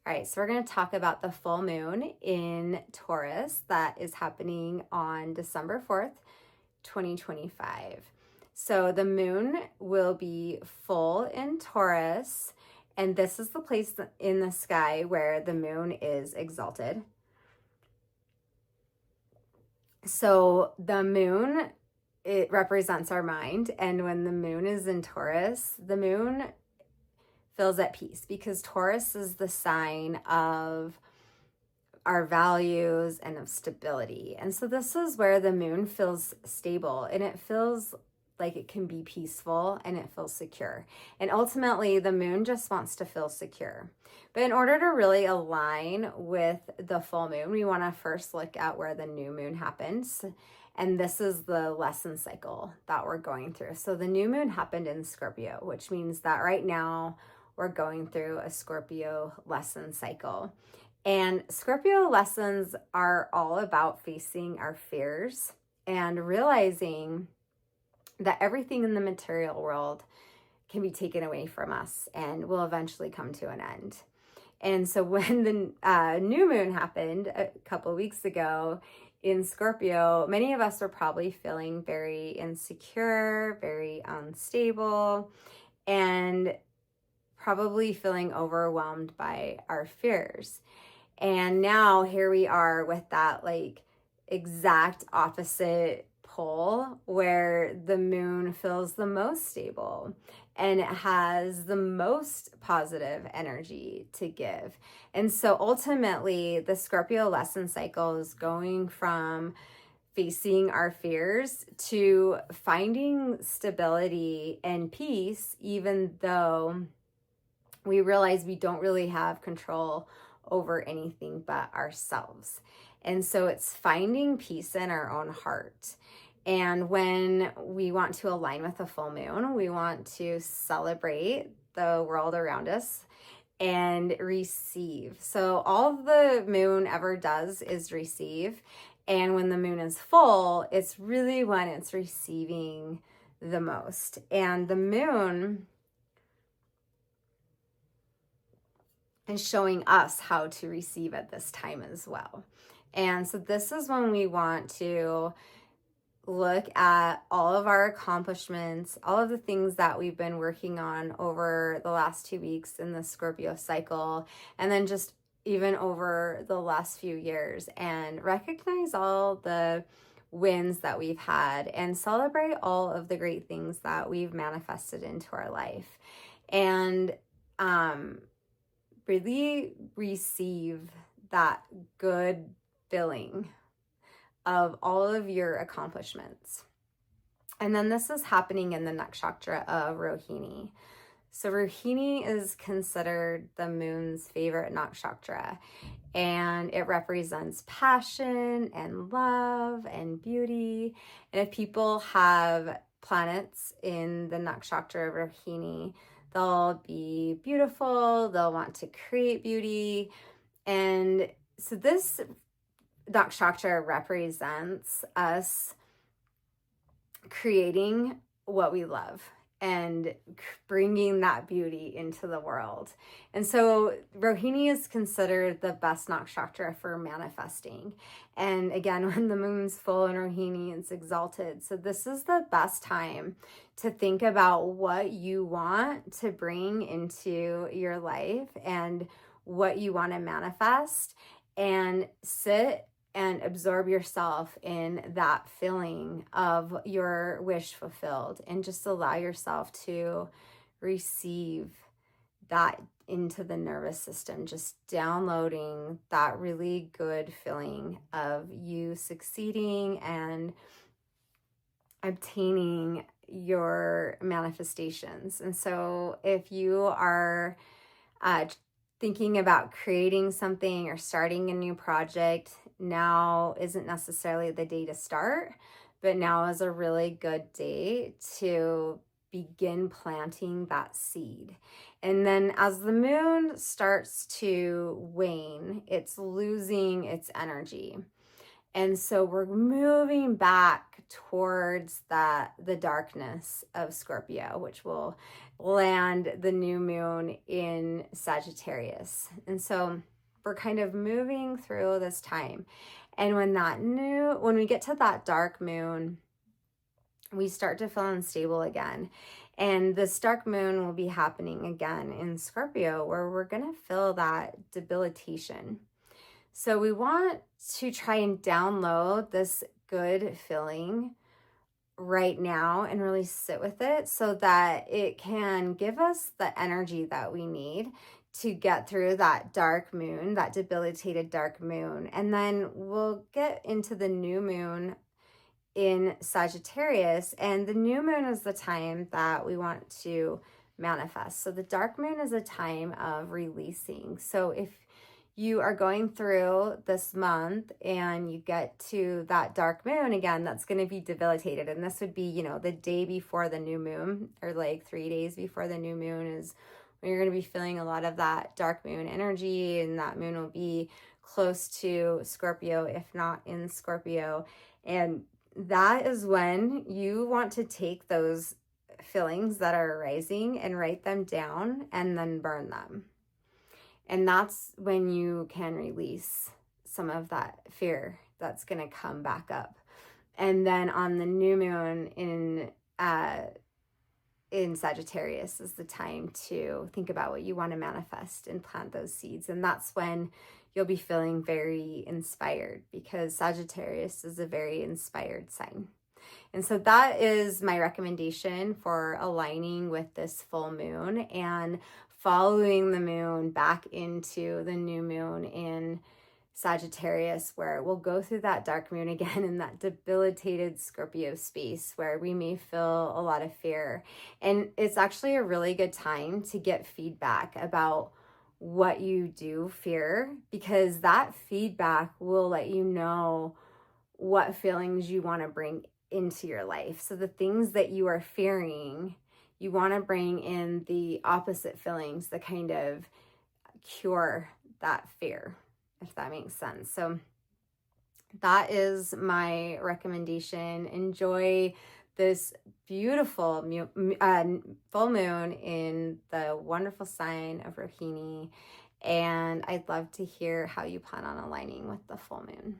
All right, so we're going to talk about the full moon in Taurus that is happening on December 4th, 2025. So the moon will be full in Taurus, and this is the place in the sky where the moon is exalted. So the moon, it represents our mind, and when the moon is in Taurus, the moon feels at peace because Taurus is the sign of our values and of stability. And so this is where the moon feels stable and it feels like it can be peaceful and it feels secure. And ultimately, the moon just wants to feel secure. But in order to really align with the full moon, we want to first look at where the new moon happens. And this is the lesson cycle that we're going through. So the new moon happened in Scorpio, which means that right now we're going through a Scorpio lesson cycle. And Scorpio lessons are all about facing our fears and realizing that everything in the material world can be taken away from us and will eventually come to an end. And so when the new moon happened a couple of weeks ago in Scorpio, many of us were probably feeling very insecure, very unstable, and probably feeling overwhelmed by our fears. And now here we are with that like exact opposite pole where the moon feels the most stable and it has the most positive energy to give. And so ultimately, the Scorpio lesson cycle is going from facing our fears to finding stability and peace, even though we realize we don't really have control over anything but ourselves. And so it's finding peace in our own heart. And when we want to align with the full moon, we want to celebrate the world around us and receive. So all the moon ever does is receive. And when the moon is full, it's really when it's receiving the most. And the moon and showing us how to receive at this time as well. And so this is when we want to look at all of our accomplishments, all of the things that we've been working on over the last 2 weeks in the Scorpio cycle, and then just even over the last few years, and recognize all the wins that we've had and celebrate all of the great things that we've manifested into our life. And really receive that good feeling of all of your accomplishments. And then this is happening in the nakshatra of Rohini. So Rohini is considered the moon's favorite nakshatra, and it represents passion and love and beauty. And if people have planets in the nakshatra of Rohini, they'll be beautiful, they'll want to create beauty. And so this nakshatra represents us creating what we love and bringing that beauty into the world. And so Rohini is considered the best nakshatra for manifesting. And again, when the moon's full in Rohini, it's exalted. So this is the best time to think about what you want to bring into your life and what you want to manifest, and sit and absorb yourself in that feeling of your wish fulfilled, and just allow yourself to receive that into the nervous system, just downloading that really good feeling of you succeeding and obtaining your manifestations. And so if you are thinking about creating something or starting a new project, now isn't necessarily the day to start, but now is a really good day to begin planting that seed. And then as the moon starts to wane, it's losing its energy. And so we're moving back towards the darkness of Scorpio, which will land the new moon in Sagittarius. And so we're kind of moving through this time. And when we get to that dark moon, we start to feel unstable again. And this dark moon will be happening again in Scorpio, where we're going to feel that debilitation. So we want to try and download this good feeling right now and really sit with it so that it can give us the energy that we need to get through that dark moon, that debilitated dark moon. And then we'll get into the new moon in Sagittarius, and the new moon is the time that we want to manifest. So the dark moon is a time of releasing. So if you are going through this month and you get to that dark moon again, that's going to be debilitated. And this would be, the day before the new moon, or like 3 days before the new moon, is when you're going to be feeling a lot of that dark moon energy. And that moon will be close to Scorpio, if not in Scorpio. And that is when you want to take those feelings that are arising and write them down and then burn them. And that's when you can release some of that fear that's going to come back up. And then on the new moon in Sagittarius is the time to think about what you want to manifest and plant those seeds. And that's when you'll be feeling very inspired, because Sagittarius is a very inspired sign. And so that is my recommendation for aligning with this full moon and following the moon back into the new moon in Sagittarius, where we'll go through that dark moon again in that debilitated Scorpio space where we may feel a lot of fear. And it's actually a really good time to get feedback about what you do fear, because that feedback will let you know what feelings you want to bring into your life. So the things that you are fearing, you want to bring in the opposite feelings that kind of cure that fear, if that makes sense. So that is my recommendation. Enjoy this beautiful full moon in the wonderful sign of Rohini. And I'd love to hear how you plan on aligning with the full moon.